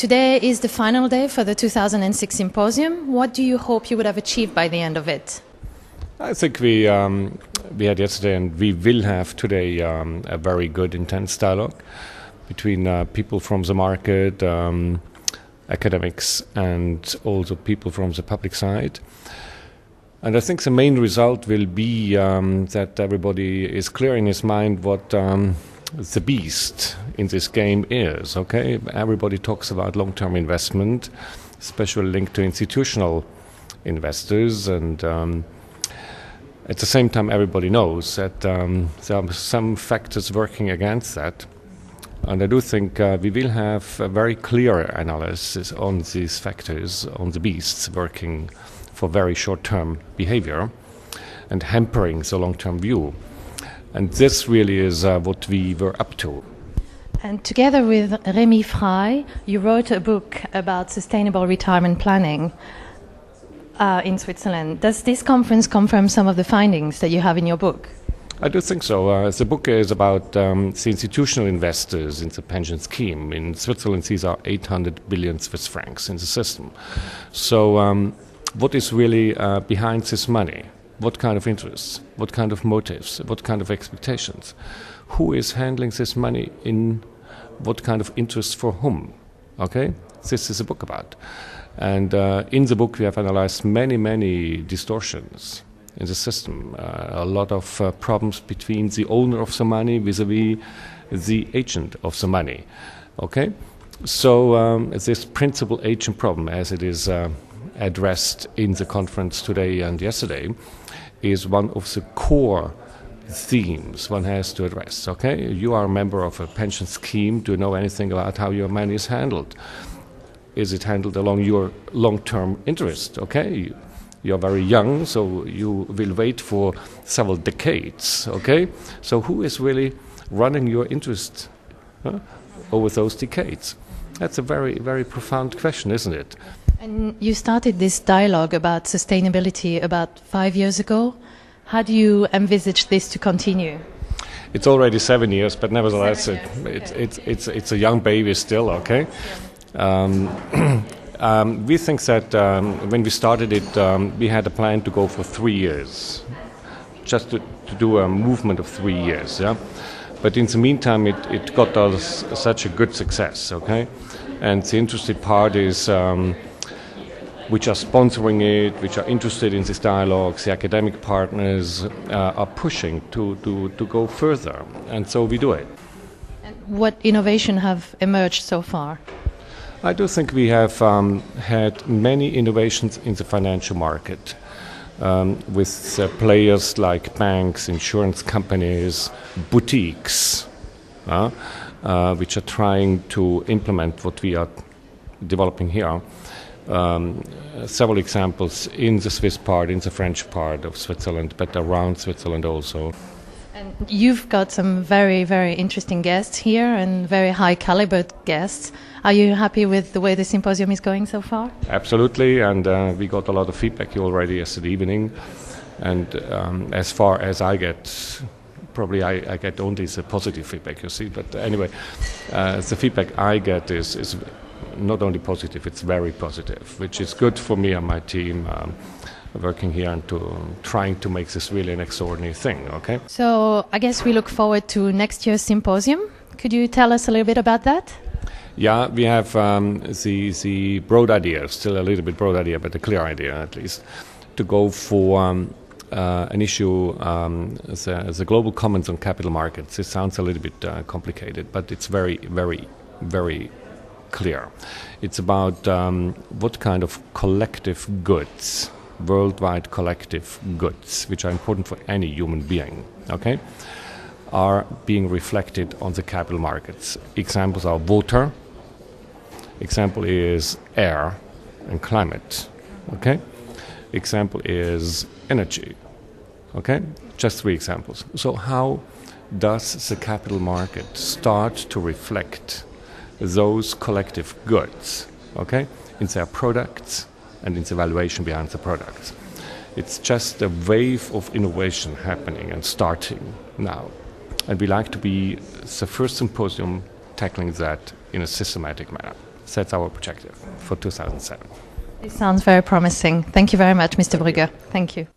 Today is the final day for the 2006 symposium. What do you hope you would have achieved by the end of it? I think we had yesterday and we will have today a very good, intense dialogue between people from the market, academics, and also people from the public side. And I think the main result will be that everybody is clear in his mind what the beast in this game is. Okay, everybody talks about long-term investment, especially linked to institutional investors, and at the same time, everybody knows that there are some factors working against that. And I do think we will have a very clear analysis on these factors, on the beasts working for very short-term behavior and hampering the long-term view. And this really is what we were up to. And together with Rémi Frey, you wrote a book about sustainable retirement planning in Switzerland. Does this conference confirm some of the findings that you have in your book? I do think so. The book is about the institutional investors in the pension scheme. In Switzerland, these are 800 billion Swiss francs in the system. So what is really behind this money? What kind of interests? What kind of motives? What kind of expectations? Who is handling this money in what kind of interest for whom? Okay, this is a book about. And in the book we have analyzed many distortions in the system. A lot of problems between the owner of the money vis-a-vis the agent of the money. Okay, so this principal agent problem, as it is addressed in the conference today and yesterday, is one of the core themes one has to address. Okay, you are a member of a pension scheme. Do you know anything about how your money is handled? Is it handled along your long-term interest? Okay, you're very young, so you will wait for several decades. Okay, so who is really running your interest over those decades? That's a very profound question, isn't it? And you started this dialogue about sustainability about 5 years ago. How do you envisage this to continue? It's already 7 years, but nevertheless, it's a young baby still. Okay. We think that when we started it, we had a plan to go for 3 years, just to do a movement of 3 years. Yeah. But in the meantime, it got us such a good success. Okay. And the interested parties which are sponsoring it, which are interested in these dialogues, the academic partners are pushing to go further. And so we do it. And what innovation have emerged so far? I do think we have had many innovations in the financial market with players like banks, insurance companies, boutiques, which are trying to implement what we are developing here. Several examples in the Swiss part, in the French part of Switzerland, but around Switzerland also. And you've got some very interesting guests here and very high caliber guests. Are you happy with the way the symposium is going so far? Absolutely, and we got a lot of feedback already yesterday evening. And as far as I get, probably I get only the positive feedback, you see. But anyway, the feedback I get is not only positive, it's very positive, which is good for me and my team working here and trying to make this really an extraordinary thing. Okay. So I guess we look forward to next year's symposium. Could you tell us a little bit about that? Yeah, we have the broad idea, still a little bit broad idea, but a clear idea at least, to go for an issue, the global commons on capital markets. It sounds a little bit complicated, but it's very clear. It's about what kind of collective goods, worldwide collective goods, which are important for any human being, okay, are being reflected on the capital markets. Examples are water, example is air and climate, okay, example is energy, okay, just 3 examples. So how does the capital market start to reflect those collective goods, okay, in their products and in the valuation behind the products? It's just a wave of innovation happening and starting now. And we like to be the first symposium tackling that in a systematic manner. That's our objective for 2007. This sounds very promising. Thank you very much, Mr. Brugger. Thank you.